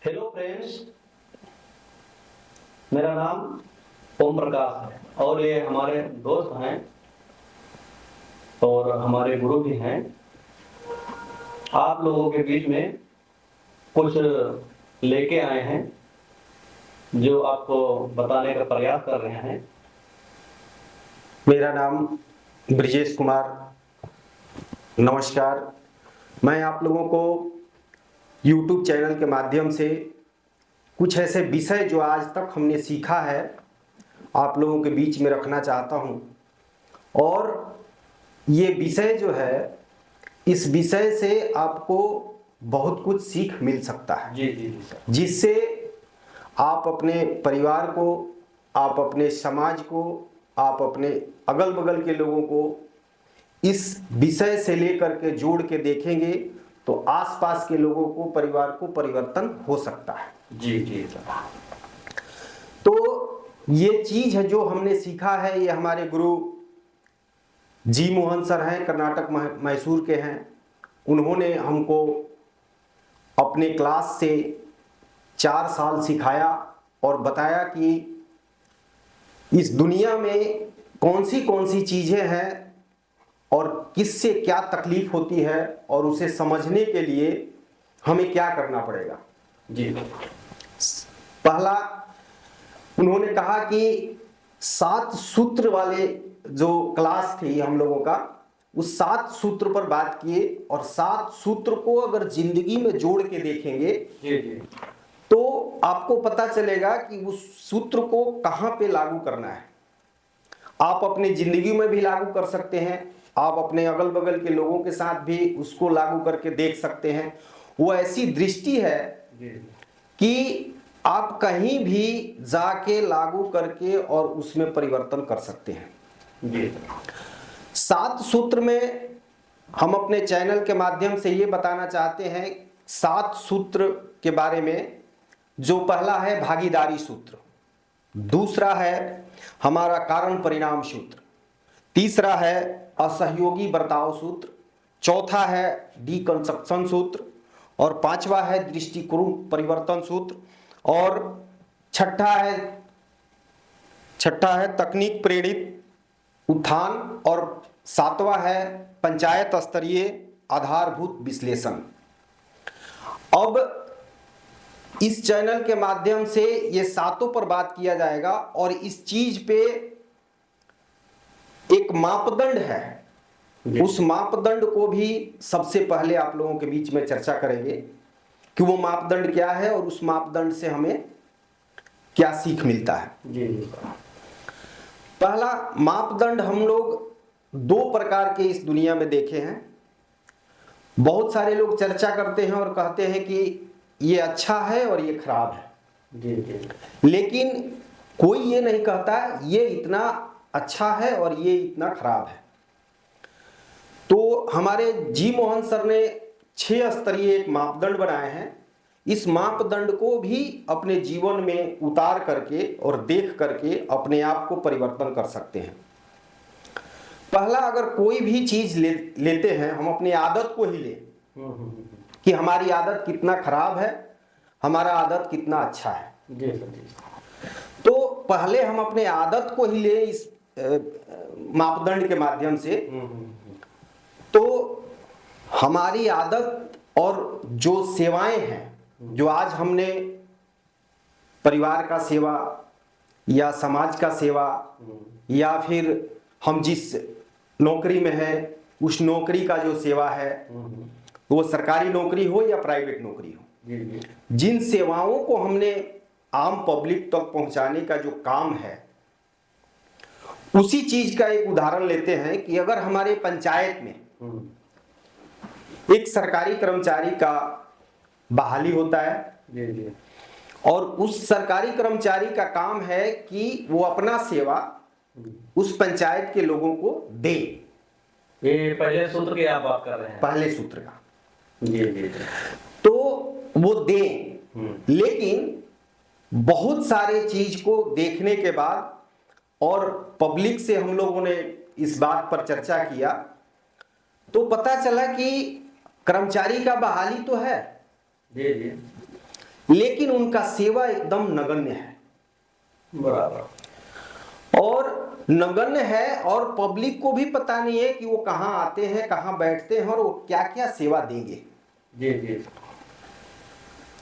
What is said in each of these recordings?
Hello friends, मेरा नाम ओम प्रकाश है और ये हमारे दोस्त हैं और हमारे गुरु भी हैं। आप लोगों के बीच में कुछ लेके आए हैं जो आपको बताने का प्रयास कर रहे हैं। मेरा नाम ब्रिजेश कुमार, नमस्कार। मैं आप लोगों को YouTube चैनल के माध्यम से कुछ ऐसे विषय जो आज तक हमने सीखा है आप लोगों के बीच में रखना चाहता हूं। और ये विषय जो है, इस विषय से आपको बहुत कुछ सीख मिल सकता है। जी जी जी सर। जिससे आप अपने परिवार को, आप अपने समाज को, आप अपने अगल बगल के लोगों को इस विषय से लेकर के जोड़ के देखेंगे तो आसपास के लोगों को, परिवार को परिवर्तन हो सकता है। जी जी सर। तो ये चीज है जो हमने सीखा है, ये हमारे गुरु जी मोहन सर हैं, कर्नाटक मैसूर के हैं। उन्होंने हमको अपने क्लास से 4 साल सिखाया और बताया कि इस दुनिया में कौन सी चीजें हैं और किससे क्या तकलीफ होती है और उसे समझने के लिए हमें क्या करना पड़ेगा। जी। पहला उन्होंने कहा कि 7 सूत्र वाले जो क्लास थी हम लोगों का, उस 7 सूत्र पर बात किए और 7 सूत्र को अगर जिंदगी में जोड़ के देखेंगे जी जी तो आपको पता चलेगा कि उस सूत्र को कहां पे लागू करना है। आप अपनी जिंदगी में भी लागू कर सकते हैं, आप अपने अगल बगल के लोगों के साथ भी उसको लागू करके देख सकते हैं। वो ऐसी दृष्टि है कि आप कहीं भी जाके लागू करके और उसमें परिवर्तन कर सकते हैं। जी। 7 सूत्र में हम अपने चैनल के माध्यम से ये बताना चाहते हैं 7 सूत्र के बारे में। जो पहला है भागीदारी सूत्र, दूसरा है हमारा कारण परिणाम सूत्र, तीसरा है असहयोगी बर्ताव सूत्र, चौथा है डीकंस्ट्रक्शन सूत्र और पांचवा है दृष्टिकोण परिवर्तन सूत्र और छठा है तकनीक प्रेरित उत्थान और 7वां है पंचायत स्तरीय आधारभूत विश्लेषण। अब इस चैनल के माध्यम से ये 7 पर बात किया जाएगा और इस चीज पे एक मापदंड है, उस मापदंड को भी सबसे पहले आप लोगों के बीच में चर्चा करेंगे कि वो मापदंड क्या है और उस मापदंड से हमें क्या सीख मिलता है। जी। पहला मापदंड हम लोग 2 प्रकार के इस दुनिया में देखे हैं। बहुत सारे लोग चर्चा करते हैं और कहते हैं कि ये अच्छा है और ये खराब है। जी जी। लेकिन कोई ये नहीं कहता ये इतना अच्छा है और ये इतना खराब है। तो हमारे जी मोहन सर ने 6 स्तरीय एक मापदंड बनाए हैं। इस मापदंड को भी अपने जीवन में उतार करके और देख करके अपने आप को परिवर्तन कर सकते हैं। पहला, अगर कोई भी चीज लेते हैं, हम अपनी आदत को ही ले कि हमारी आदत कितना खराब है, हमारा आदत कितना अच्छा है। जी सर। तो पहले हम अपने आदत को ही ले इस मापदंड के माध्यम से। तो हमारी आदत और जो सेवाएं हैं, जो आज हमने परिवार का सेवा या समाज का सेवा या फिर हम जिस नौकरी में है उस नौकरी का जो सेवा है, वो सरकारी नौकरी हो या प्राइवेट नौकरी हो, जिन सेवाओं को हमने आम पब्लिक तक पहुंचाने का जो काम है, उसी चीज का एक उदाहरण लेते हैं कि अगर हमारे पंचायत में एक सरकारी कर्मचारी का बहाली होता है और उस सरकारी कर्मचारी का काम है कि वो अपना सेवा उस पंचायत के लोगों को दे। ये पहले सूत्र की आप बात कर रहे हैं? पहले सूत्र का। जी। तो वो दे, लेकिन बहुत सारे चीज को देखने के बाद और पब्लिक से हम लोगों ने इस बात पर चर्चा किया तो पता चला कि कर्मचारी का बहाली तो है, जी जी, लेकिन उनका सेवा एकदम नगण्य है। बराबर। और नगण्य है और पब्लिक को भी पता नहीं है कि वो कहाँ आते हैं, कहाँ बैठते हैं और वो क्या क्या सेवा देंगे। जी जी।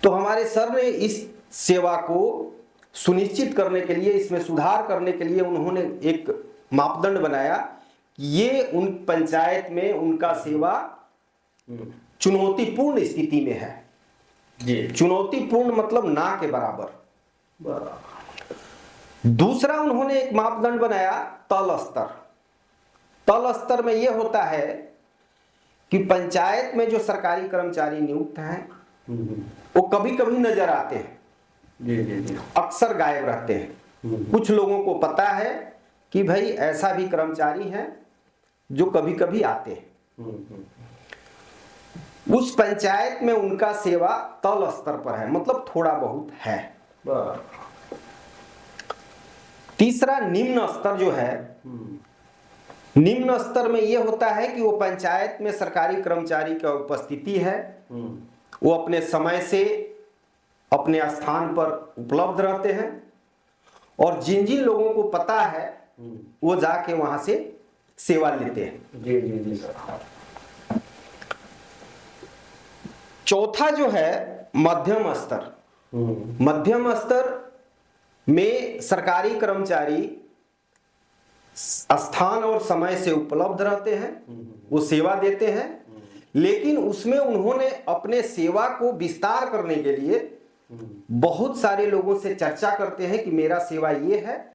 तो हमारे सर ने इस सेवा को सुनिश्चित करने के लिए, इसमें सुधार करने के लिए उन्होंने एक मापदंड बनाया कि ये उन पंचायत में उनका सेवा चुनौतीपूर्ण स्थिति में है। जी। चुनौतीपूर्ण मतलब ना के बराबर। दूसरा उन्होंने एक मापदंड बनाया तल स्तर। तल स्तर में यह होता है कि पंचायत में जो सरकारी कर्मचारी नियुक्त हैं वो कभी कभी नजर आते हैं, जी जी जी, अक्सर गायब रहते हैं। कुछ लोगों को पता है कि भाई ऐसा भी कर्मचारी है जो कभी कभी आते हैं। उस पंचायत में उनका सेवा तल स्तर पर है, मतलब थोड़ा बहुत है। तीसरा निम्न स्तर जो है, निम्न स्तर में यह होता है कि वो पंचायत में सरकारी कर्मचारी का उपस्थिति है, वो अपने समय से अपने स्थान पर उपलब्ध रहते हैं और जिन जिन लोगों को पता है वो जाके वहां से सेवा लेते हैं। जी जी जी सर। चौथा जो है मध्यम स्तर। मध्यम स्तर में सरकारी कर्मचारी स्थान और समय से उपलब्ध रहते हैं, वो सेवा देते हैं, लेकिन उसमें उन्होंने अपने सेवा को विस्तार करने के लिए बहुत सारे लोगों से चर्चा करते हैं कि मेरा सेवा ये है